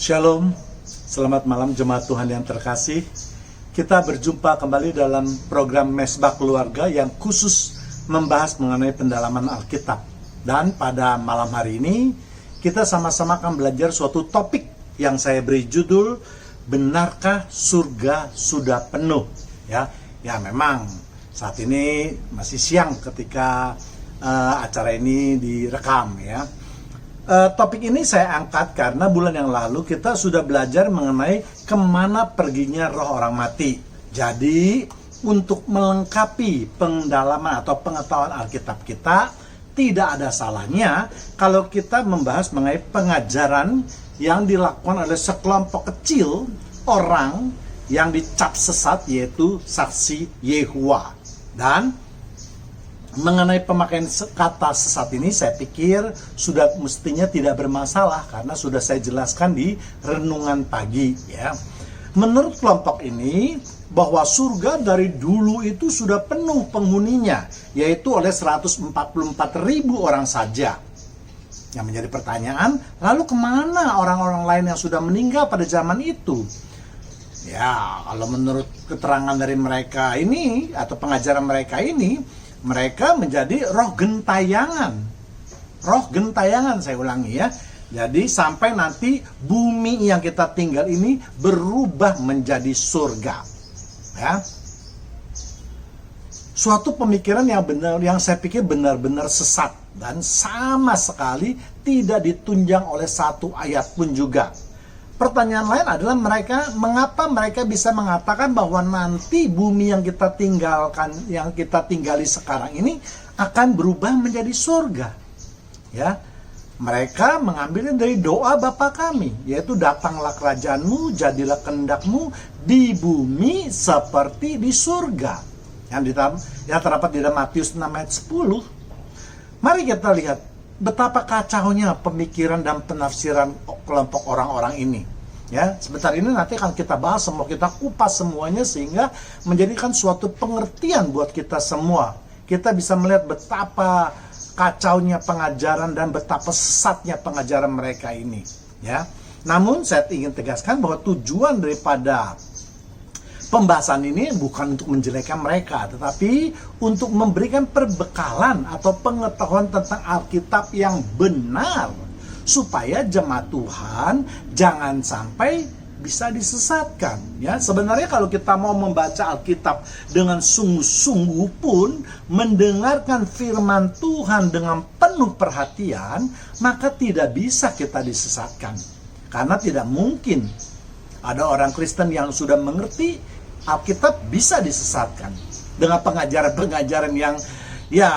Shalom, selamat malam jemaat Tuhan yang terkasih. Kita berjumpa kembali dalam program Mesbah Keluarga yang khusus membahas mengenai pendalaman Alkitab. Dan pada malam hari ini, kita sama-sama akan belajar suatu topik yang saya beri judul, Benarkah Surga Sudah Penuh? Ya memang saat ini masih siang ketika acara ini direkam ya. Topik ini saya angkat karena bulan yang lalu kita sudah belajar mengenai kemana perginya roh orang mati. Jadi untuk melengkapi pendalaman atau pengetahuan Alkitab kita, tidak ada salahnya kalau kita membahas mengenai pengajaran yang dilakukan oleh sekelompok kecil orang yang dicap sesat, yaitu saksi Yehuwa. Dan mengenai pemakaian kata sesat ini, saya pikir sudah mestinya tidak bermasalah karena sudah saya jelaskan di renungan pagi ya. Menurut kelompok ini, bahwa surga dari dulu itu sudah penuh penghuninya, yaitu oleh 144.000 orang saja. Yang menjadi pertanyaan, lalu kemana orang-orang lain yang sudah meninggal pada zaman itu? Ya, kalau menurut keterangan dari mereka ini, atau pengajaran mereka ini, mereka menjadi roh gentayangan. Roh gentayangan, saya ulangi ya. Jadi sampai nanti bumi yang kita tinggal ini berubah menjadi surga. Ya. Suatu pemikiran yang benar, yang saya pikir benar-benar sesat dan sama sekali tidak ditunjang oleh satu ayat pun juga. Pertanyaan lain adalah mengapa mereka bisa mengatakan bahwa nanti bumi yang kita tinggalkan, yang kita tinggali sekarang ini akan berubah menjadi surga. Ya, mereka mengambilnya dari doa Bapa kami, yaitu datanglah kerajaanmu, jadilah kehendakmu di bumi seperti di surga. Yang terdapat di dalam Matius 6 ayat 10. Mari kita lihat betapa kacaunya pemikiran dan penafsiran kelompok orang-orang ini. Ya, sebentar ini nanti akan kita bahas semua, kita kupas semuanya sehingga menjadikan suatu pengertian buat kita semua. Kita bisa melihat betapa kacaunya pengajaran dan betapa sesatnya pengajaran mereka ini. Ya, namun saya ingin tegaskan bahwa tujuan daripada pembahasan ini bukan untuk menjelekkan mereka, tetapi untuk memberikan perbekalan atau pengetahuan tentang Alkitab yang benar, supaya jemaat Tuhan jangan sampai bisa disesatkan. Ya, sebenarnya kalau kita mau membaca Alkitab dengan sungguh-sungguh pun, mendengarkan firman Tuhan dengan penuh perhatian, maka tidak bisa kita disesatkan. Karena tidak mungkin ada orang Kristen yang sudah mengerti Alkitab bisa disesatkan dengan pengajaran-pengajaran yang ya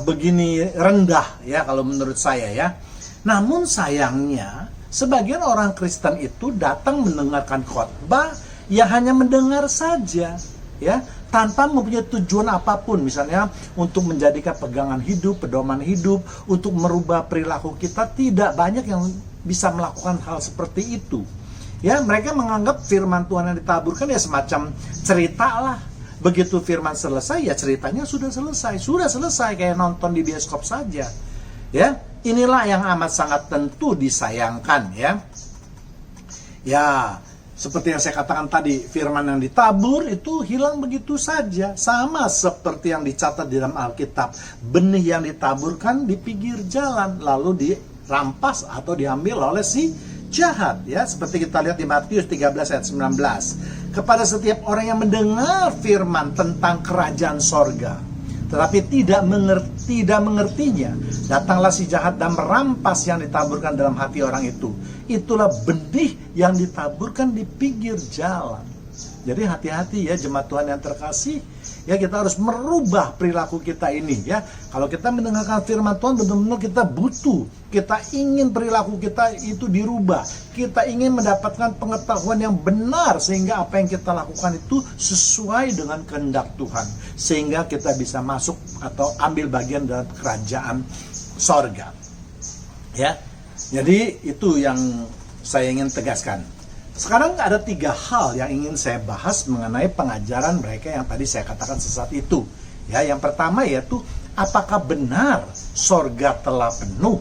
begini rendah ya kalau menurut saya ya. Namun sayangnya sebagian orang Kristen itu datang mendengarkan khotbah ya hanya mendengar saja ya, tanpa mempunyai tujuan apapun, misalnya untuk menjadikan pegangan hidup, pedoman hidup, untuk merubah perilaku kita. Tidak banyak yang bisa melakukan hal seperti itu. Ya, mereka menganggap firman Tuhan yang ditaburkan ya semacam cerita lah. Begitu firman selesai, ya ceritanya sudah selesai kayak nonton di bioskop saja. Ya, inilah yang amat sangat tentu disayangkan ya. Ya, seperti yang saya katakan tadi, firman yang ditabur itu hilang begitu saja. Sama seperti yang dicatat di dalam Alkitab. Benih yang ditaburkan di pinggir jalan, lalu dirampas atau diambil oleh si jahat ya, seperti kita lihat di Matius 13 ayat 19. Kepada setiap orang yang mendengar firman tentang kerajaan sorga tetapi tidak mengertinya, datanglah si jahat dan merampas yang ditaburkan dalam hati orang itu. Itulah benih yang ditaburkan di pinggir jalan. Jadi hati-hati ya jemaat Tuhan yang terkasih. Ya, kita harus merubah perilaku kita ini ya. Kalau kita mendengarkan firman Tuhan, benar-benar kita butuh, kita ingin perilaku kita itu dirubah. Kita ingin mendapatkan pengetahuan yang benar sehingga apa yang kita lakukan itu sesuai dengan kehendak Tuhan, sehingga kita bisa masuk atau ambil bagian dalam kerajaan sorga. Ya. Jadi itu yang saya ingin tegaskan. Sekarang ada 3 hal yang ingin saya bahas mengenai pengajaran mereka yang tadi saya katakan sesat itu. Ya, yang pertama yaitu apakah benar sorga telah penuh?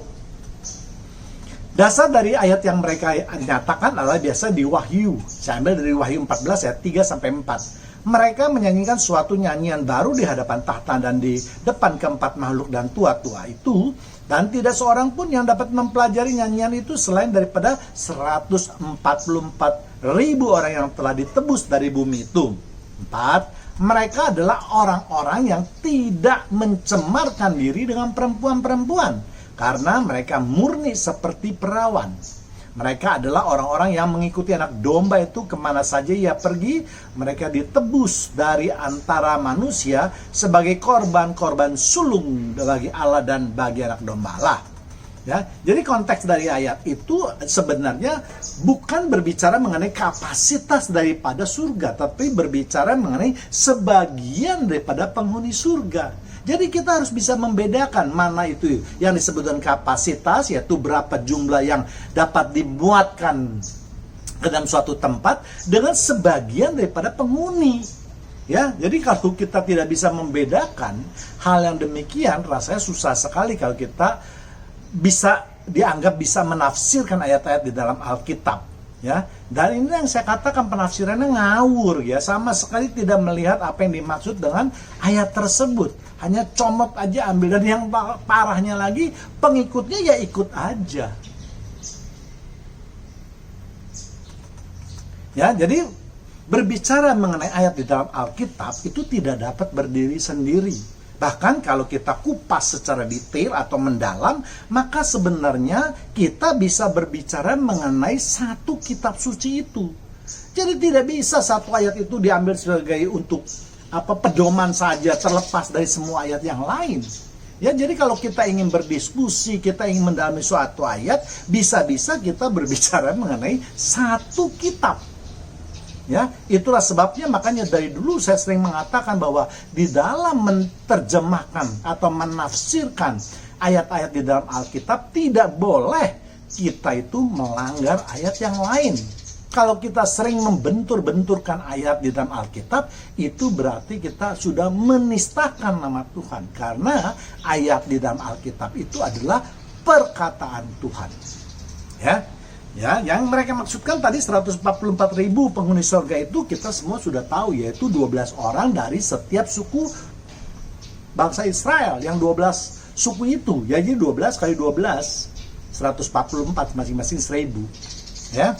Dasar dari ayat yang mereka nyatakan adalah biasa di Wahyu. Saya ambil dari Wahyu 14 ayat 3-4. Mereka menyanyikan suatu nyanyian baru di hadapan tahta dan di depan keempat makhluk dan tua-tua itu. Dan tidak seorang pun yang dapat mempelajari nyanyian itu selain daripada 144.000 orang yang telah ditebus dari bumi itu. 4. Mereka adalah orang-orang yang tidak mencemarkan diri dengan perempuan-perempuan, karena mereka murni seperti perawan. Mereka adalah orang-orang yang mengikuti anak domba itu kemana saja ia pergi. Mereka ditebus dari antara manusia sebagai korban-korban sulung bagi Allah dan bagi anak domba lah. Ya, jadi konteks dari ayat itu sebenarnya bukan berbicara mengenai kapasitas daripada surga, tapi berbicara mengenai sebagian daripada penghuni surga. Jadi kita harus bisa membedakan mana itu yang disebutkan kapasitas, yaitu berapa jumlah yang dapat dimuatkan ke dalam suatu tempat, dengan sebagian daripada penghuni. Ya, jadi kalau kita tidak bisa membedakan hal yang demikian, rasanya susah sekali kalau kita bisa dianggap bisa menafsirkan ayat-ayat di dalam Alkitab, ya. Dan ini yang saya katakan penafsirannya ngawur, ya, sama sekali tidak melihat apa yang dimaksud dengan ayat tersebut. Hanya comot aja ambil, dan yang parahnya lagi pengikutnya ya ikut aja. Ya, jadi berbicara mengenai ayat di dalam Alkitab itu tidak dapat berdiri sendiri. Bahkan kalau kita kupas secara detail atau mendalam, maka sebenarnya kita bisa berbicara mengenai satu kitab suci itu. Jadi tidak bisa satu ayat itu diambil sebagai untuk pedoman saja, terlepas dari semua ayat yang lain. Ya, jadi kalau kita ingin berdiskusi, kita ingin mendalami suatu ayat, bisa-bisa kita berbicara mengenai satu kitab. Ya, itulah sebabnya makanya dari dulu saya sering mengatakan bahwa di dalam menerjemahkan atau menafsirkan ayat-ayat di dalam Alkitab tidak boleh kita itu melanggar ayat yang lain. Kalau kita sering membentur-benturkan ayat di dalam Alkitab, itu berarti kita sudah menistakan nama Tuhan, karena ayat di dalam Alkitab itu adalah perkataan Tuhan. Ya, yang mereka maksudkan tadi 144.000 penghuni surga itu kita semua sudah tahu, yaitu 12 orang dari setiap suku bangsa Israel, yang 12 suku itu, ya, jadi 12 kali 12 144, masing-masing 1.000, ya.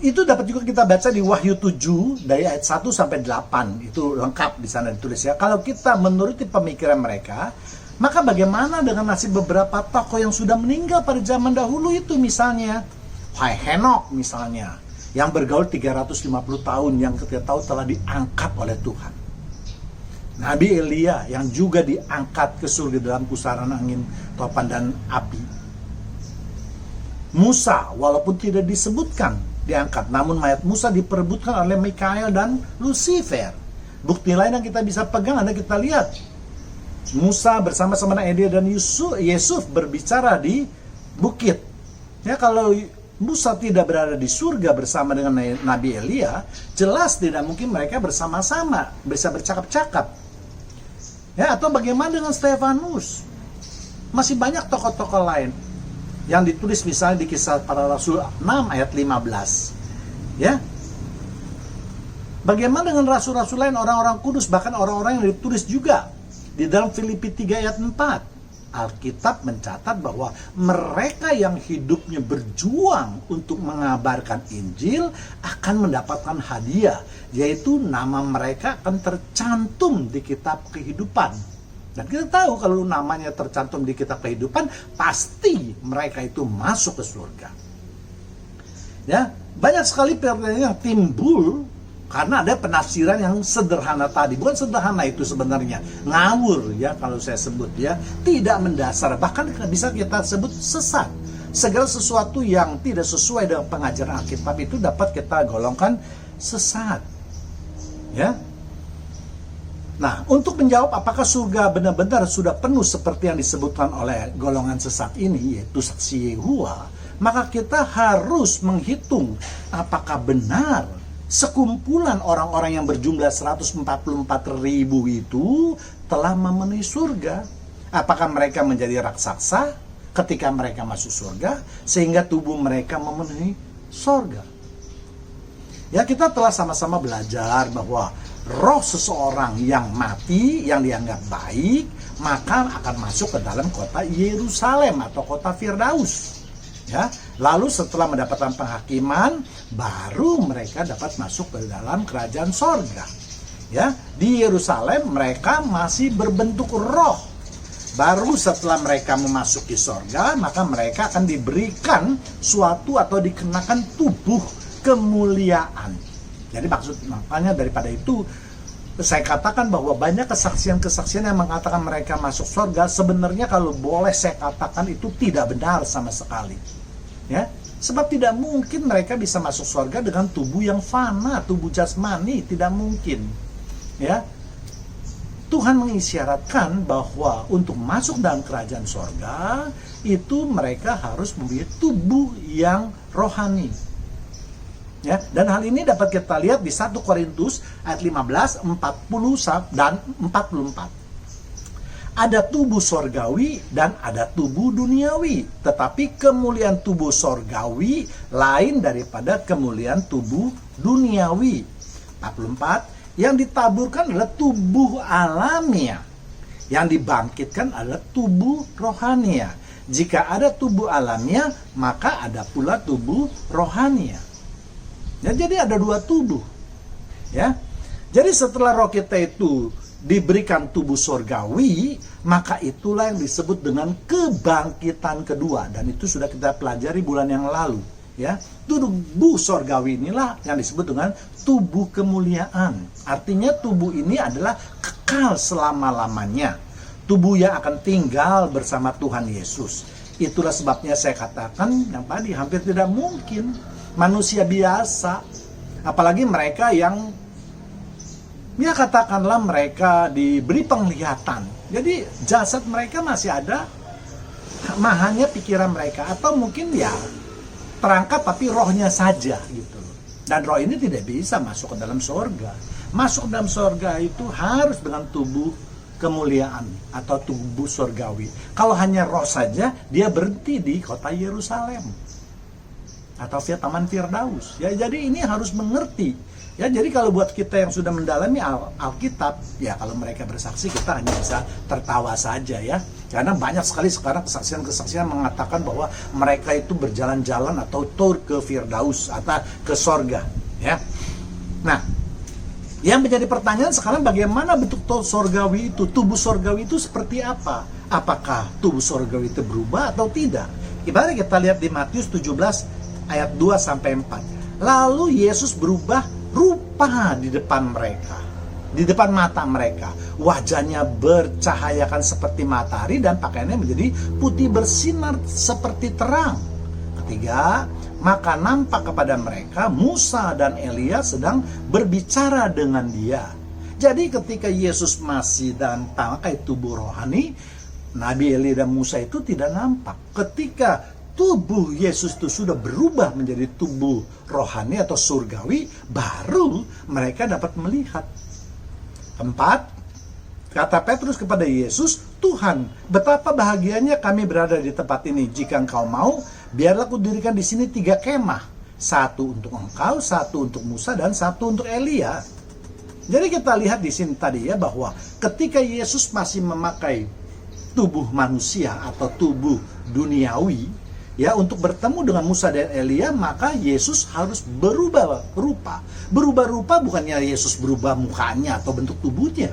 Itu dapat juga kita baca di Wahyu 7 dari ayat 1 sampai 8, itu lengkap di sana ditulis, ya. Kalau kita menuruti pemikiran mereka, maka bagaimana dengan nasib beberapa tokoh yang sudah meninggal pada zaman dahulu itu, misalnya Henok misalnya, yang bergaul 350 tahun, yang kita tahu telah diangkat oleh Tuhan. Nabi Elia yang juga diangkat ke surga dalam pusaran angin, topan dan api. Musa walaupun tidak disebutkan diangkat, namun mayat Musa diperebutkan oleh Mikael dan Lucifer. Bukti lain yang kita bisa pegang ada, kita lihat Musa bersama-sama Elia dan Yusuf berbicara di bukit. Ya, kalau Musa tidak berada di surga bersama dengan Nabi Elia, jelas tidak mungkin mereka bersama-sama bisa bercakap-cakap. Ya, atau bagaimana dengan Stefanus? Masih banyak tokoh-tokoh lain yang ditulis misalnya di Kisah Para Rasul 6 ayat 15. Ya. Bagaimana dengan rasul-rasul lain, orang-orang kudus, bahkan orang-orang yang ditulis juga di dalam Filipi 3 ayat 4, Alkitab mencatat bahwa mereka yang hidupnya berjuang untuk mengabarkan Injil akan mendapatkan hadiah, yaitu nama mereka akan tercantum di kitab kehidupan. Dan kita tahu kalau namanya tercantum di kitab kehidupan, pasti mereka itu masuk ke surga. Ya, banyak sekali pertanyaan yang timbul karena ada penafsiran yang sederhana tadi. Bukan sederhana itu sebenarnya, ngawur, ya, kalau saya sebut, ya, tidak mendasar, bahkan bisa kita sebut sesat. Segala sesuatu yang tidak sesuai dengan pengajaran Alkitab itu dapat kita golongkan sesat, ya. Nah, untuk menjawab apakah surga benar-benar sudah penuh seperti yang disebutkan oleh golongan sesat ini, yaitu saksi Yehova, maka kita harus menghitung apakah benar sekumpulan orang-orang yang berjumlah 144.000 itu telah memenuhi surga. Apakah mereka menjadi raksasa? ketika mereka masuk surga, sehingga tubuh mereka memenuhi surga. Ya, kita telah sama-sama belajar bahwa roh seseorang yang mati, yang dianggap baik, maka akan masuk ke dalam kota Yerusalem atau kota Firdaus. Ya, lalu setelah mendapatkan penghakiman, baru mereka dapat masuk ke dalam kerajaan sorga. Ya, di Yerusalem mereka masih berbentuk roh. Baru setelah mereka memasuki sorga, maka mereka akan diberikan suatu atau dikenakan tubuh kemuliaan. Jadi makanya daripada itu saya katakan bahwa banyak kesaksian-kesaksian yang mengatakan mereka masuk surga, sebenarnya kalau boleh saya katakan itu tidak benar sama sekali. Ya, sebab tidak mungkin mereka bisa masuk surga dengan tubuh yang fana, tubuh jasmani, tidak mungkin. Ya, Tuhan mengisyaratkan bahwa untuk masuk dalam kerajaan surga itu mereka harus memiliki tubuh yang rohani. Ya, dan hal ini dapat kita lihat di 1 Korintus ayat 15, 40 dan 44. Ada tubuh sorgawi dan ada tubuh duniawi, tetapi kemuliaan tubuh sorgawi lain daripada kemuliaan tubuh duniawi. 44, yang ditaburkan adalah tubuh alamiah, yang dibangkitkan adalah tubuh rohania. Jika ada tubuh alamiah, maka ada pula tubuh rohania. Ya, jadi ada dua tubuh. Ya. Jadi setelah roh kita itu diberikan tubuh surgawi, maka itulah yang disebut dengan kebangkitan kedua, dan itu sudah kita pelajari bulan yang lalu. Ya, tubuh surgawi inilah yang disebut dengan tubuh kemuliaan. Artinya tubuh ini adalah kekal selama-lamanya. Tubuh yang akan tinggal bersama Tuhan Yesus. Itulah sebabnya saya katakan yang tadi hampir tidak mungkin manusia biasa, apalagi mereka yang, ya katakanlah mereka diberi penglihatan. Jadi jasad mereka masih ada, hanya pikiran mereka, atau mungkin ya terangkat tapi rohnya saja gitu. Dan roh ini tidak bisa masuk ke dalam surga. Masuk ke dalam surga itu harus dengan tubuh kemuliaan atau tubuh surgawi. Kalau hanya roh saja, dia berhenti di kota Yerusalem atau Taman Firdaus. Ya, jadi ini harus mengerti. Ya, jadi kalau buat kita yang sudah mendalami Alkitab, ya kalau mereka bersaksi kita hanya bisa tertawa saja ya. Karena banyak sekali sekarang kesaksian-kesaksian mengatakan bahwa mereka itu berjalan-jalan atau tur ke Firdaus atau ke sorga. Ya. Nah, yang menjadi pertanyaan sekarang, bagaimana bentuk surgawi itu? Tubuh surgawi itu seperti apa? Apakah tubuh surgawi itu berubah atau tidak? Ibarat kita lihat di Matius 17 ayat 2-4. Lalu Yesus berubah rupa di depan mereka, di depan mata mereka. Wajahnya bercahayakan seperti matahari dan pakaiannya menjadi putih bersinar seperti terang. Ketiga, maka nampak kepada mereka Musa dan Elia sedang berbicara dengan dia. Jadi ketika Yesus masih dalam pakai tubuh rohani, Nabi Elia dan Musa itu tidak nampak. Ketika tubuh Yesus itu sudah berubah menjadi tubuh rohani atau surgawi, baru mereka dapat melihat. 4, kata Petrus kepada Yesus, Tuhan, betapa bahagianya kami berada di tempat ini. Jika Engkau mau, biarlah kudirikan di sini 3 kemah. 1 untuk Engkau, 1 untuk Musa, dan 1 untuk Elia. Jadi kita lihat di sini tadi ya, bahwa ketika Yesus masih memakai tubuh manusia atau tubuh duniawi, ya, untuk bertemu dengan Musa dan Elia, maka Yesus harus berubah rupa. Berubah rupa bukannya Yesus berubah mukanya atau bentuk tubuhnya,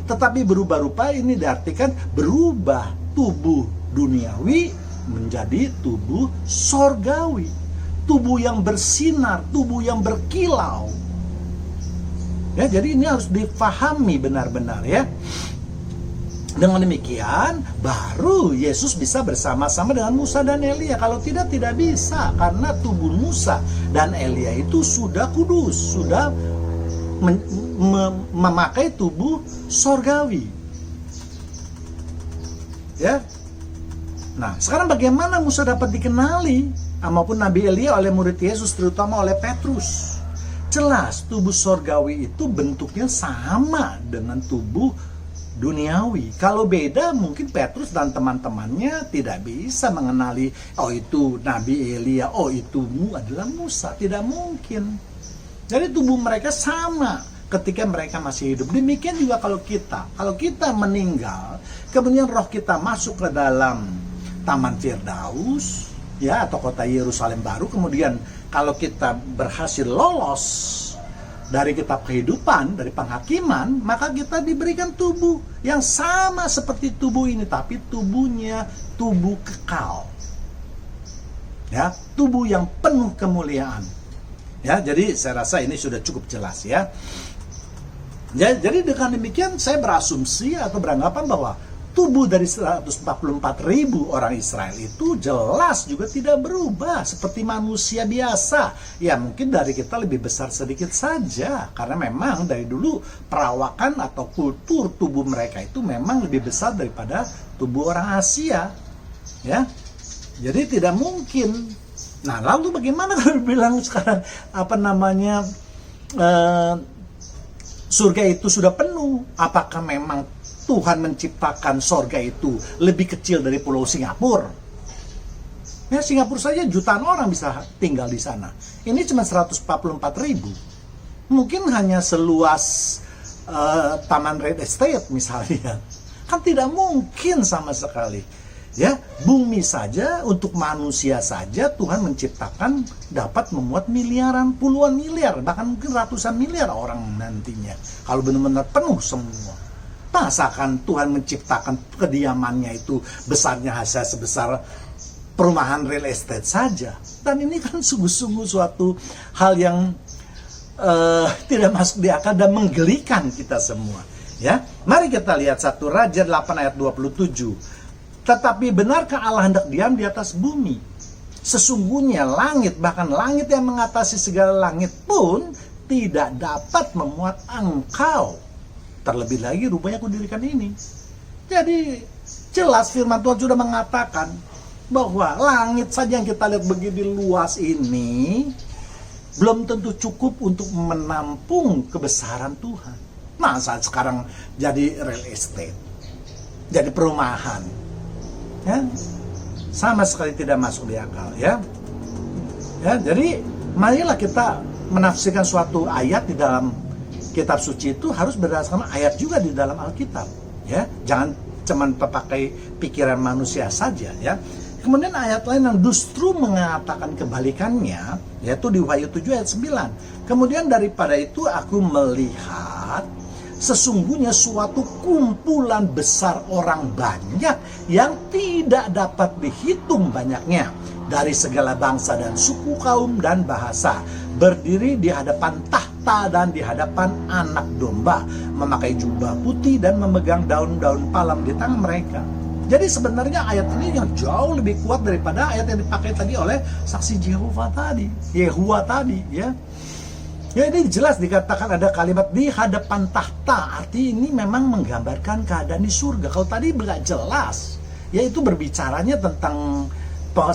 tetapi berubah rupa ini diartikan berubah tubuh duniawi menjadi tubuh sorgawi. Tubuh yang bersinar, tubuh yang berkilau. Ya, jadi ini harus difahami benar-benar ya. Dengan demikian, baru Yesus bisa bersama-sama dengan Musa dan Elia. Kalau tidak, tidak bisa. Karena tubuh Musa dan Elia itu sudah kudus. Sudah memakai tubuh sorgawi. Ya. Nah, sekarang bagaimana Musa dapat dikenali? Maupun Nabi Elia oleh murid Yesus, terutama oleh Petrus. Jelas, tubuh sorgawi itu bentuknya sama dengan tubuh duniawi. Kalau beda, mungkin Petrus dan teman-temannya tidak bisa mengenali, oh itu Nabi Elia, oh itu adalah Musa. Tidak mungkin. Jadi tubuh mereka sama ketika mereka masih hidup. Demikian juga kalau kita meninggal, kemudian roh kita masuk ke dalam Taman Firdaus, ya, atau kota Yerusalem baru, kemudian kalau kita berhasil lolos dari kitab kehidupan, dari penghakiman, maka kita diberikan tubuh yang sama seperti tubuh ini, tapi tubuhnya tubuh kekal. Ya, tubuh yang penuh kemuliaan. Ya, jadi saya rasa ini sudah cukup jelas ya. Jadi dengan demikian saya berasumsi atau beranggapan bahwa tubuh dari 144.000 orang Israel itu jelas juga tidak berubah seperti manusia biasa. Ya mungkin dari kita lebih besar sedikit saja, karena memang dari dulu perawakan atau kultur tubuh mereka itu memang lebih besar daripada tubuh orang Asia. Ya, jadi tidak mungkin. Nah, lalu bagaimana kalau bilang sekarang surga itu sudah penuh? Apakah memang Tuhan menciptakan sorga itu lebih kecil dari pulau Singapura? Ya, Singapura saja jutaan orang bisa tinggal di sana. Ini cuma 144.000. Mungkin hanya seluas taman real estate misalnya. Kan tidak mungkin sama sekali. Ya, bumi saja, untuk manusia saja Tuhan menciptakan dapat memuat miliaran, puluhan miliar, bahkan mungkin ratusan miliar orang nantinya. Kalau benar-benar penuh semua. Masakan Tuhan menciptakan kediamannya itu besarnya hanya sebesar perumahan real estate saja. Dan ini kan sungguh-sungguh suatu hal yang tidak masuk di akal dan menggelikan kita semua. Ya, mari kita lihat 1 Raja 8 ayat 27. Tetapi benarkah Allah hendak diam di atas bumi? Sesungguhnya langit, bahkan langit yang mengatasi segala langit pun tidak dapat memuat engkau. Terlebih lagi rupanya kudirikan ini. Jadi jelas firman Tuhan sudah mengatakan bahwa langit saja yang kita lihat begini luas ini belum tentu cukup untuk menampung kebesaran Tuhan. Nah, saat sekarang jadi real estate, jadi perumahan, ya, sama sekali tidak masuk di akal, ya. Ya, jadi marilah kita menafsirkan suatu ayat di dalam kitab suci itu harus berdasarkan ayat juga di dalam Alkitab, ya. Jangan cuman pakai pikiran manusia saja, ya. Kemudian ayat lain yang justru mengatakan kebalikannya, yaitu di Wahyu 7 ayat 9. Kemudian daripada itu aku melihat sesungguhnya suatu kumpulan besar orang banyak yang tidak dapat dihitung banyaknya, dari segala bangsa dan suku, kaum dan bahasa, berdiri di hadapan tahta dan di hadapan Anak Domba, memakai jubah putih dan memegang daun-daun palem di tangan mereka. Jadi sebenarnya ayat ini yang jauh lebih kuat daripada ayat yang dipakai tadi oleh saksi Yehova tadi, ya. Ya, ini jelas dikatakan ada kalimat di hadapan tahta. Arti ini memang menggambarkan keadaan di surga. Kalau tadi nggak jelas, yaitu berbicaranya tentang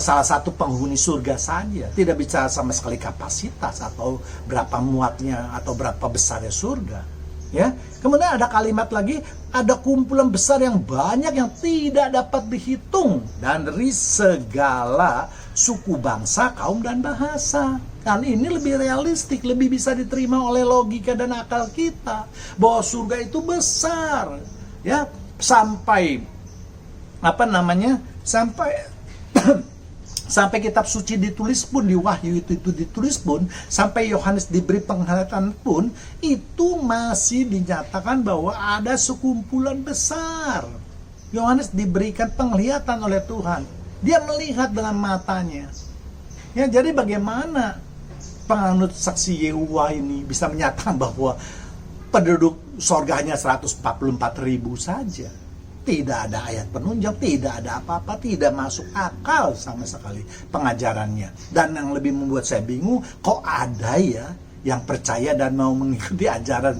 salah satu penghuni surga saja. Tidak bicara sama sekali kapasitas atau berapa muatnya atau berapa besarnya surga. Ya, kemudian ada kalimat lagi, ada kumpulan besar yang banyak yang tidak dapat dihitung, dan dari segala suku, bangsa, kaum dan bahasa. Dan ini lebih realistik, lebih bisa diterima oleh logika dan akal kita bahwa surga itu besar, ya, sampai sampai kitab suci ditulis pun, di Wahyu itu ditulis pun, sampai Yohanes diberi penglihatan pun, itu masih dinyatakan bahwa ada sekumpulan besar. Yohanes diberikan penglihatan oleh Tuhan, dia melihat dengan matanya. Ya, jadi bagaimana penganut saksi Yehova ini bisa menyatakan bahwa penduduk sorga hanya 144.000 saja? Tidak ada ayat penunjang, tidak ada apa-apa, tidak masuk akal sama sekali pengajarannya. Dan yang lebih membuat saya bingung, kok ada ya yang percaya dan mau mengikuti ajaran,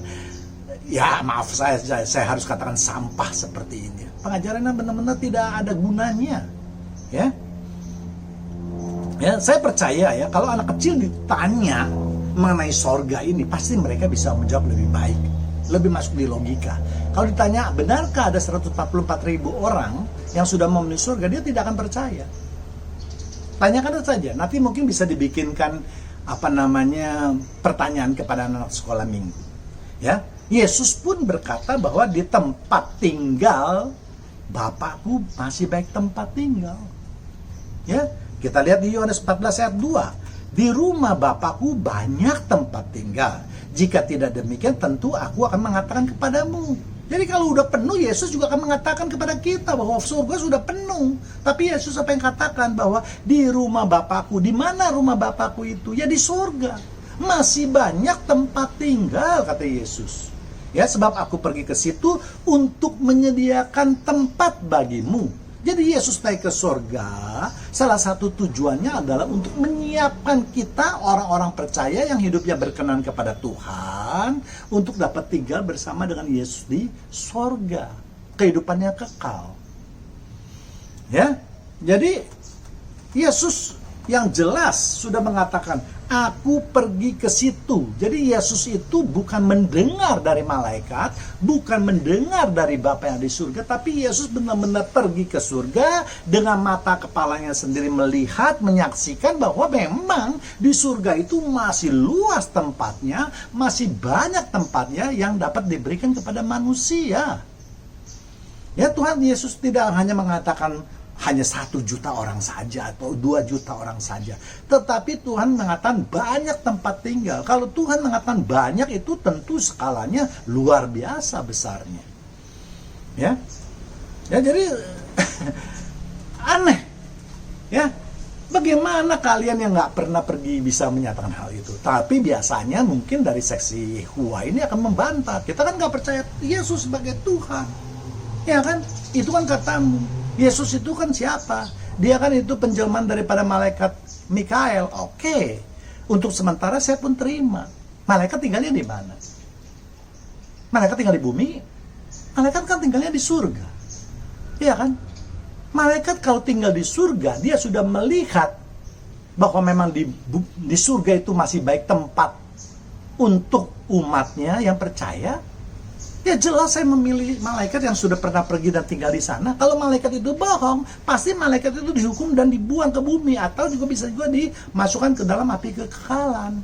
ya maaf saya harus katakan sampah seperti ini. Pengajarannya benar-benar tidak ada gunanya, ya. Ya, saya percaya ya, kalau anak kecil ditanya mengenai sorga ini, pasti mereka bisa menjawab lebih baik. lebih masuk di logika. Kalau ditanya, benarkah ada 144.000 orang yang sudah memenuhi surga, dia tidak akan percaya. Tanyakan saja, nanti mungkin bisa dibikinkan pertanyaan kepada anak sekolah minggu. Ya, Yesus pun berkata bahwa di tempat tinggal Bapakku masih baik tempat tinggal. Ya, kita lihat di Yohanes 14 ayat 2. Di rumah Bapakku banyak tempat tinggal. Jika tidak demikian, tentu aku akan mengatakan kepadamu. Jadi kalau udah penuh, Yesus juga akan mengatakan kepada kita bahwa surga sudah penuh. Tapi Yesus apa yang katakan? Bahwa di rumah Bapakku. Di mana rumah Bapakku itu? Ya di surga. Masih banyak tempat tinggal, kata Yesus. Ya, sebab aku pergi ke situ untuk menyediakan tempat bagimu. Jadi Yesus naik ke surga, salah satu tujuannya adalah untuk menyiapkan kita orang-orang percaya yang hidupnya berkenan kepada Tuhan untuk dapat tinggal bersama dengan Yesus di surga. Kehidupannya kekal. Ya. Jadi Yesus yang jelas sudah mengatakan, aku pergi ke situ. Jadi Yesus itu bukan mendengar dari malaikat, bukan mendengar dari Bapa yang di surga, tapi Yesus benar-benar pergi ke surga dengan mata kepalanya sendiri melihat, menyaksikan bahwa memang di surga itu masih luas tempatnya, masih banyak tempatnya yang dapat diberikan kepada manusia. Ya, Tuhan Yesus tidak hanya mengatakan hanya 1 juta orang saja atau 2 juta orang saja. Tetapi Tuhan mengatakan banyak tempat tinggal. Kalau Tuhan mengatakan banyak, itu tentu skalanya luar biasa besarnya. Ya. Ya, jadi aneh. Ya. Bagaimana kalian yang nggak pernah pergi bisa menyatakan hal itu? Tapi biasanya mungkin dari seksi Yehua ini akan membantah. Kita kan nggak percaya Yesus sebagai Tuhan. Ya kan? Itu kan katamu. Yesus itu kan siapa? Dia kan itu penjelmaan daripada malaikat Mikael. Oke. Untuk sementara saya pun terima. Malaikat tinggalnya di mana? Malaikat tinggal di bumi? Malaikat kan tinggalnya di surga. Iya kan? Malaikat kalau tinggal di surga, dia sudah melihat bahwa memang di surga itu masih baik tempat untuk umatnya yang percaya. Ya jelas saya memilih malaikat yang sudah pernah pergi dan tinggal di sana. Kalau malaikat itu bohong, pasti malaikat itu dihukum dan dibuang ke bumi, atau juga bisa juga dimasukkan ke dalam api kekekalan.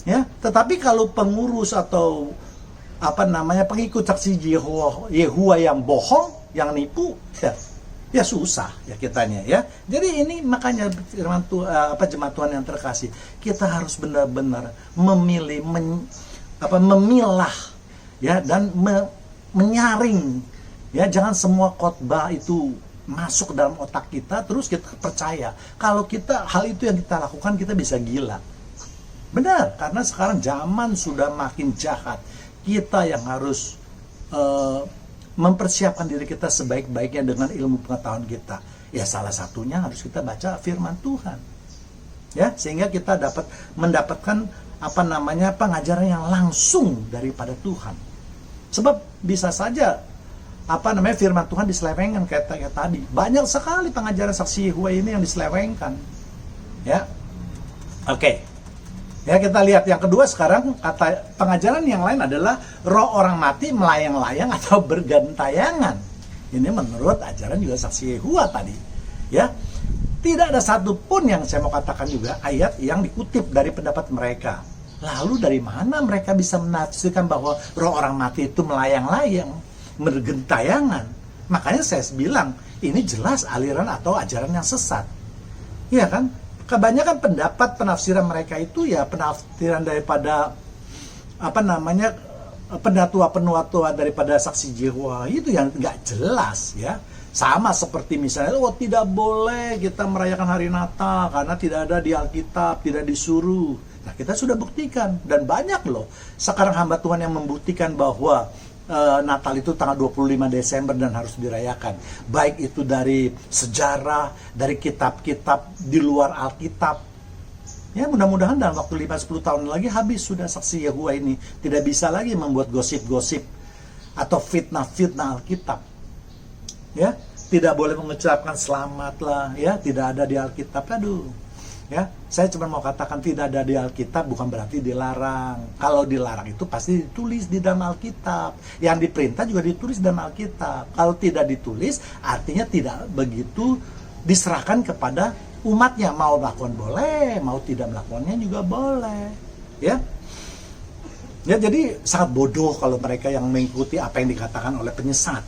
Ya, tetapi kalau pengurus atau pengikut saksi Yehua yang bohong, yang nipu, ya susah ya kitanya ya. Jadi ini makanya jemaat Tuhan yang terkasih, kita harus benar-benar memilih memilah ya, dan menyaring ya, jangan semua khotbah itu masuk dalam otak kita terus kita percaya. Kalau hal itu yang kita lakukan, kita bisa gila. Benar, karena sekarang zaman sudah makin jahat. Kita yang harus mempersiapkan diri kita sebaik-baiknya dengan ilmu pengetahuan kita. Ya salah satunya harus kita baca firman Tuhan. Ya, sehingga kita dapat mendapatkan pengajaran yang langsung daripada Tuhan. Sebab bisa saja firman Tuhan diselewengkan kayak tadi. Banyak sekali pengajaran saksi Yehua ini yang diselewengkan. Ya. Oke. Ya, kita lihat yang kedua sekarang, kata pengajaran yang lain adalah roh orang mati melayang-layang atau bergentayangan. Ini menurut ajaran juga saksi Yehua tadi. Ya. Tidak ada satupun yang saya mau katakan juga ayat yang dikutip dari pendapat mereka. Lalu dari mana mereka bisa menafsirkan bahwa roh orang mati itu melayang-layang, bergentayangan? Makanya saya bilang, ini jelas aliran atau ajaran yang sesat. Iya kan? Kebanyakan pendapat penafsiran mereka itu ya penafsiran daripada penatua-penatua daripada saksi Yehua itu yang nggak jelas ya. Sama seperti misalnya, tidak boleh kita merayakan hari Natal karena tidak ada di Alkitab, tidak disuruh. Nah, kita sudah buktikan, dan banyak loh sekarang hamba Tuhan yang membuktikan bahwa Natal itu tanggal 25 Desember dan harus dirayakan. Baik itu dari sejarah, dari kitab-kitab di luar Alkitab. Ya, mudah-mudahan dalam waktu 5-10 tahun lagi habis sudah saksi Yehua ini. Tidak bisa lagi membuat gosip-gosip atau fitnah-fitnah Alkitab. Ya, tidak boleh mengucapkan selamat lah, ya, tidak ada di Alkitab. Aduh. Ya, saya cuma mau katakan tidak ada di Alkitab bukan berarti dilarang. Kalau dilarang itu pasti ditulis di dalam Alkitab. Yang diperintah juga ditulis dalam Alkitab. Kalau tidak ditulis, artinya tidak begitu diserahkan kepada umatnya. Mau melakukan boleh, mau tidak melakukannya juga boleh. Ya, ya jadi sangat bodoh kalau mereka yang mengikuti apa yang dikatakan oleh penyesat.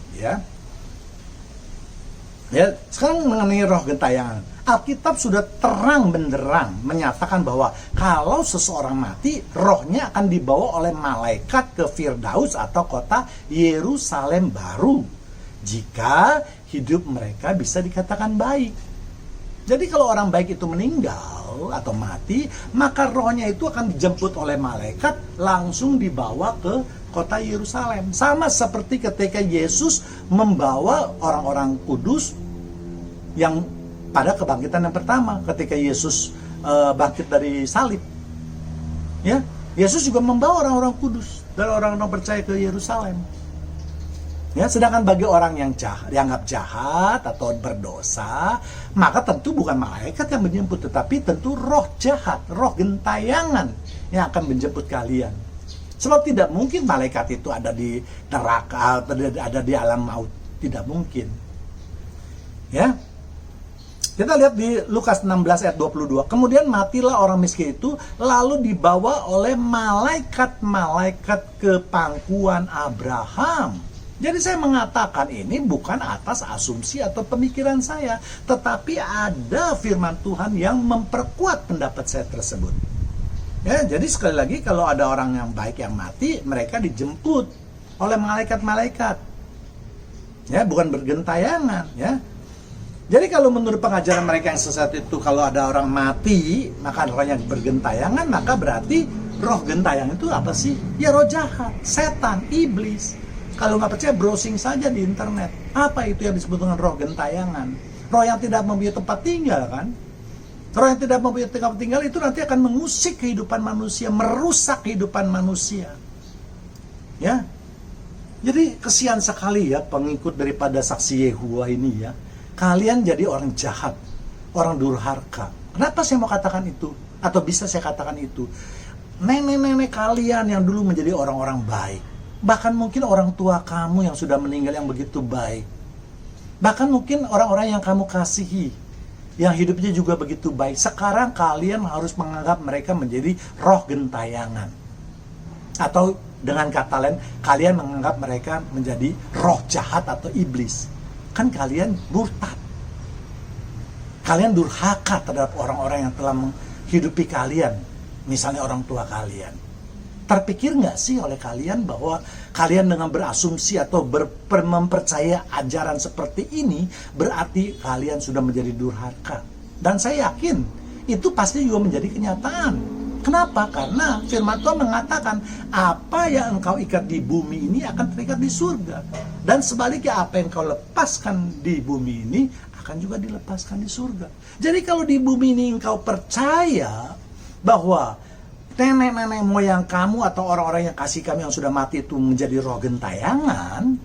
Ya, sekarang mengenai roh gentayangan. Alkitab sudah terang benderang menyatakan bahwa kalau seseorang mati, rohnya akan dibawa oleh malaikat ke Firdaus atau kota Yerusalem baru. Jika hidup mereka bisa dikatakan baik. Jadi kalau orang baik itu meninggal atau mati, maka rohnya itu akan dijemput oleh malaikat langsung dibawa ke kota Yerusalem. Sama seperti ketika Yesus membawa orang-orang kudus yang pada kebangkitan yang pertama, ketika Yesus bangkit dari salib. Ya, Yesus juga membawa orang-orang kudus dan orang-orang percaya ke Yerusalem. Ya, sedangkan bagi orang yang dianggap jahat atau berdosa, maka tentu bukan malaikat yang menjemput, tetapi tentu roh jahat, roh gentayangan yang akan menjemput kalian. Sebab tidak mungkin malaikat itu ada di neraka, ada di alam maut, tidak mungkin. Ya. Kita lihat di Lukas 16 ayat 22. Kemudian matilah orang miskin itu, lalu dibawa oleh malaikat-malaikat ke pangkuan Abraham. Jadi saya mengatakan ini bukan atas asumsi atau pemikiran saya, tetapi ada firman Tuhan yang memperkuat pendapat saya tersebut. Ya, jadi sekali lagi kalau ada orang yang baik yang mati, mereka dijemput oleh malaikat-malaikat. Ya, bukan bergentayangan, ya. Jadi kalau menurut pengajaran mereka yang sesat itu, kalau ada orang mati, maka rohnya bergentayangan, maka berarti roh gentayangan itu apa sih? Ya roh jahat, setan, iblis. Kalau nggak percaya, browsing saja di internet. Apa itu yang disebut dengan roh gentayangan? Roh yang tidak mempunyai tempat tinggal, kan? Roh yang tidak mempunyai tempat tinggal itu nanti akan mengusik kehidupan manusia, merusak kehidupan manusia. Ya, jadi kesian sekali ya pengikut daripada saksi Yehuwa ini ya. Kalian jadi orang jahat, orang durhaka. Kenapa saya mau katakan itu? Atau bisa saya katakan itu? Nenek-nenek kalian yang dulu menjadi orang-orang baik. Bahkan mungkin orang tua kamu yang sudah meninggal yang begitu baik. Bahkan mungkin orang-orang yang kamu kasihi, yang hidupnya juga begitu baik. Sekarang kalian harus menganggap mereka menjadi roh gentayangan. Atau dengan kata lain, kalian menganggap mereka menjadi roh jahat atau iblis. Kan kalian murtad. Kalian durhaka terhadap orang-orang yang telah menghidupi kalian. Misalnya orang tua kalian. Terpikir nggak sih oleh kalian bahwa kalian dengan berasumsi atau mempercaya ajaran seperti ini, berarti kalian sudah menjadi durhaka. Dan saya yakin, itu pasti juga menjadi kenyataan. Kenapa? Karena firman Tuhan mengatakan apa yang engkau ikat di bumi ini akan terikat di surga. Dan sebaliknya apa yang engkau lepaskan di bumi ini akan juga dilepaskan di surga. Jadi kalau di bumi ini engkau percaya bahwa nenek-nenek moyang kamu atau orang-orang yang kasih kami yang sudah mati itu menjadi roh gentayangan,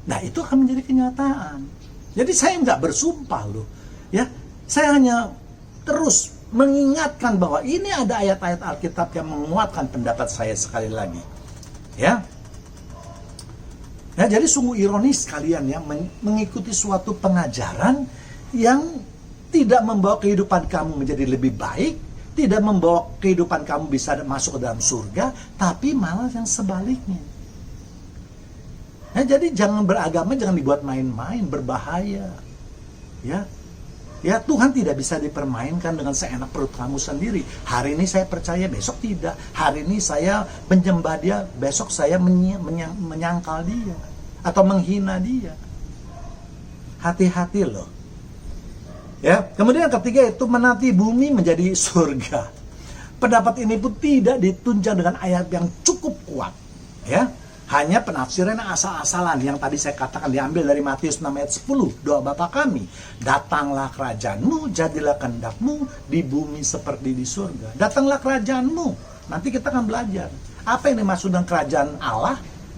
nah itu akan menjadi kenyataan. Jadi saya nggak bersumpah loh. Ya, saya hanya terus mengingatkan bahwa ini ada ayat-ayat Alkitab yang menguatkan pendapat saya sekali lagi. Ya. Ya, jadi sungguh ironis kalian ya mengikuti suatu pengajaran yang tidak membawa kehidupan kamu menjadi lebih baik, tidak membawa kehidupan kamu bisa masuk ke dalam surga, tapi malah yang sebaliknya. Ya, jadi jangan beragama jangan dibuat main-main, berbahaya. Ya. Ya, Tuhan tidak bisa dipermainkan dengan seenak perut kamu sendiri. Hari ini saya percaya, besok tidak. Hari ini saya menyembah dia, besok saya menyangkal dia. Atau menghina dia. Hati-hati loh. Ya, kemudian yang ketiga itu menanti bumi menjadi surga. Pendapat ini pun tidak ditunjang dengan ayat yang cukup kuat. Ya, hanya penafsiran asal-asalan yang tadi saya katakan diambil dari Matius 6 ayat 10. Doa Bapa kami, datanglah kerajaanmu, jadilah kehendakmu di bumi seperti di surga. Datanglah kerajaanmu. Nanti kita akan belajar. Apa yang dimaksud dengan kerajaan Allah?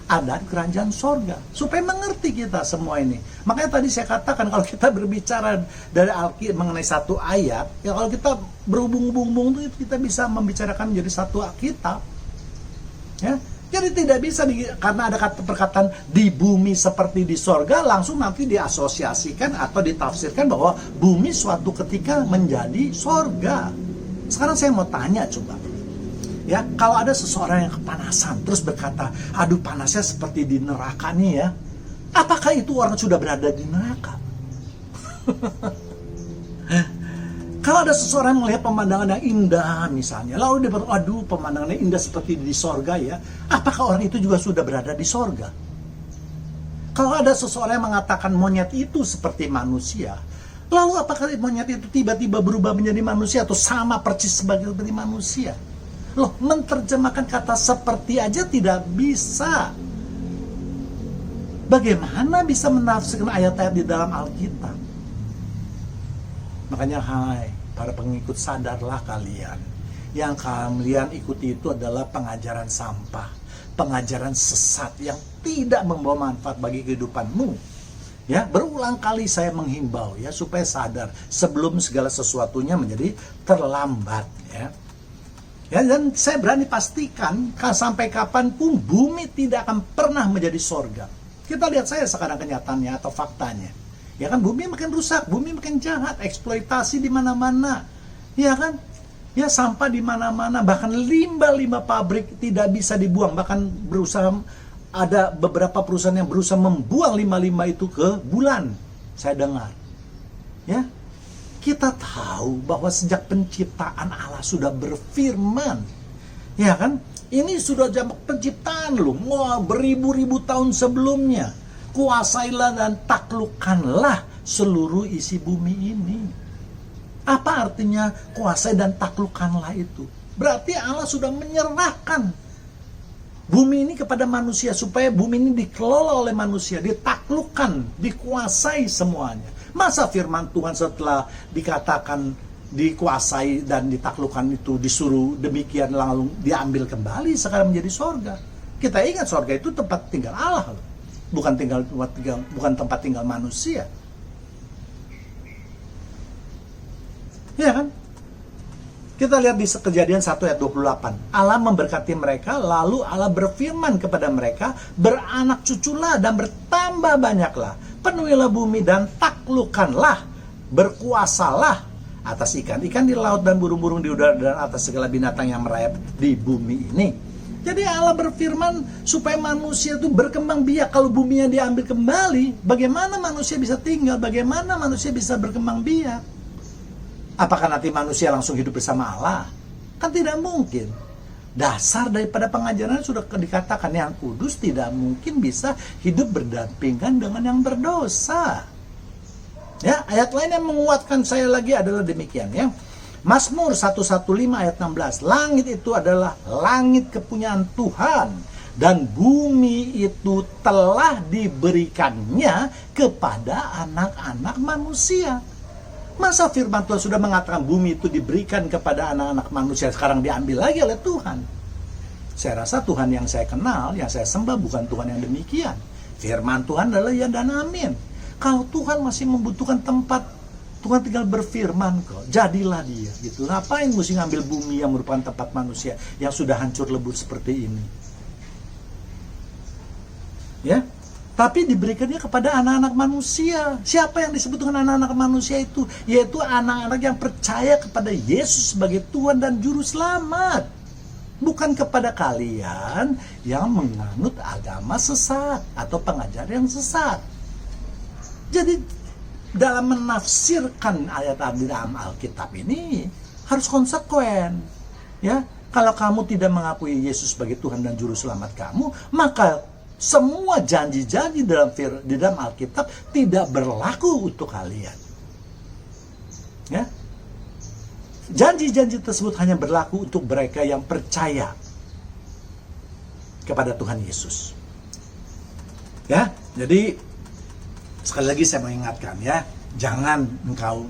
ada kerajaan sorga. Supaya mengerti kita semua ini. Makanya tadi saya katakan kalau kita berbicara dari Alkitab mengenai satu ayat, ya kalau kita berhubung-hubung itu kita bisa membicarakan menjadi satu Alkitab. Ya, jadi tidak bisa karena ada kata perkataan di bumi seperti di sorga langsung nanti diasosiasikan atau ditafsirkan bahwa bumi suatu ketika menjadi sorga. Sekarang saya mau tanya coba. Ya, kalau ada seseorang yang kepanasan terus berkata, aduh panasnya seperti di neraka nih ya. Apakah itu orang sudah berada di neraka? Kalau ada seseorang melihat pemandangan yang indah misalnya, lalu dia berkata, aduh pemandangannya indah seperti di sorga ya. Apakah orang itu juga sudah berada di sorga? Kalau ada seseorang yang mengatakan monyet itu seperti manusia, lalu apakah monyet itu tiba-tiba berubah menjadi manusia atau sama persis seperti manusia? Loh, menerjemahkan kata seperti aja tidak bisa. Bagaimana bisa menafsirkan ayat-ayat di dalam Alkitab? Makanya hai, para pengikut sadarlah kalian. Yang kalian ikuti itu adalah pengajaran sampah, pengajaran sesat yang tidak membawa manfaat bagi kehidupanmu. Ya, berulang kali saya menghimbau ya supaya sadar sebelum segala sesuatunya menjadi terlambat ya. Ya, dan saya berani pastikan sampai kapanpun bumi tidak akan pernah menjadi sorga. Kita lihat saya sekarang kenyataannya atau faktanya. Ya kan, bumi makin rusak, bumi makin jahat, eksploitasi di mana-mana. Ya kan? Ya, sampah di mana-mana, bahkan limbah-limbah pabrik tidak bisa dibuang, bahkan ada beberapa perusahaan yang berusaha membuang limbah-limbah itu ke bulan. Saya dengar. Ya. Kita tahu bahwa sejak penciptaan Allah sudah berfirman. Ya kan? Ini sudah zaman penciptaan loh. Wah, beribu-ribu tahun sebelumnya. Kuasailah dan taklukkanlah seluruh isi bumi ini. Apa artinya kuasai dan taklukkanlah itu? Berarti Allah sudah menyerahkan bumi ini kepada manusia supaya bumi ini dikelola oleh manusia, ditaklukkan, dikuasai semuanya. Masa firman Tuhan setelah dikatakan dikuasai dan ditaklukkan itu disuruh demikian lalu diambil kembali sekarang menjadi sorga? Kita ingat sorga itu tempat tinggal Allah, bukan tempat tinggal manusia. Ya kan? Kita lihat di Kejadian 1 ayat 28. Allah memberkati mereka, lalu Allah berfirman kepada mereka, beranak cuculah dan bertambah banyaklah. Penuhilah bumi dan taklukkanlah, berkuasalah atas ikan-ikan di laut dan burung-burung di udara dan atas segala binatang yang merayap di bumi ini. Jadi Allah berfirman supaya manusia itu berkembang biak. Kalau buminya diambil kembali, bagaimana manusia bisa tinggal? Bagaimana manusia bisa berkembang biak? Apakah nanti manusia langsung hidup bersama Allah? Kan tidak mungkin. Dasar daripada pengajaran sudah dikatakan yang kudus tidak mungkin bisa hidup berdampingan dengan yang berdosa. Ya, ayat lain yang menguatkan saya lagi adalah demikian ya. Mazmur 115 ayat 16. Langit itu adalah langit kepunyaan Tuhan dan bumi itu telah diberikannya kepada anak-anak manusia. Masa firman Tuhan sudah mengatakan bumi itu diberikan kepada anak-anak manusia, sekarang diambil lagi oleh Tuhan? Saya rasa Tuhan yang saya kenal, yang saya sembah bukan Tuhan yang demikian. Firman Tuhan adalah ya dan amin. Kalau Tuhan masih membutuhkan tempat, Tuhan tinggal berfirman kok, jadilah dia gitu. Ngapain mesti ngambil bumi yang merupakan tempat manusia yang sudah hancur lebur seperti ini? Ya, tapi diberikannya kepada anak-anak manusia. Siapa yang disebut dengan anak-anak manusia itu? Yaitu anak-anak yang percaya kepada Yesus sebagai Tuhan dan Juru Selamat. Bukan kepada kalian yang menganut agama sesat atau pengajaran yang sesat. Jadi dalam menafsirkan ayat di dalam Alkitab ini harus konsekuen. Ya, kalau kamu tidak mengakui Yesus sebagai Tuhan dan Juru Selamat kamu, maka semua janji-janji di dalam Alkitab tidak berlaku untuk kalian. Ya. Janji-janji tersebut hanya berlaku untuk mereka yang percaya kepada Tuhan Yesus. Ya, jadi sekali lagi saya mengingatkan ya, jangan engkau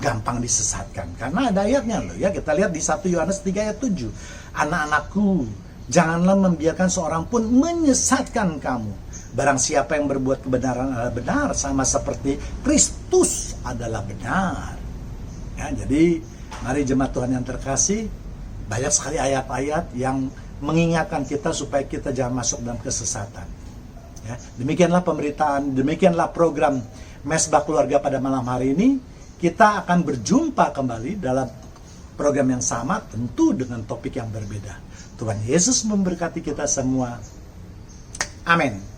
gampang disesatkan karena ada ayatnya loh ya. Kita lihat di 1 Yohanes 3 ayat 7. Anak-anakku, Janganlah membiarkan seorang pun menyesatkan kamu. Barang siapa yang berbuat kebenaran adalah benar, sama seperti Kristus adalah benar. Ya, jadi mari jemaat Tuhan yang terkasih, banyak sekali ayat-ayat yang mengingatkan kita supaya kita jangan masuk dalam kesesatan. Ya, demikianlah pemberitaan, demikianlah program Mesbah Keluarga pada malam hari ini. Kita akan berjumpa kembali dalam program yang sama, tentu dengan topik yang berbeda. Tuhan Yesus memberkati kita semua. Amin.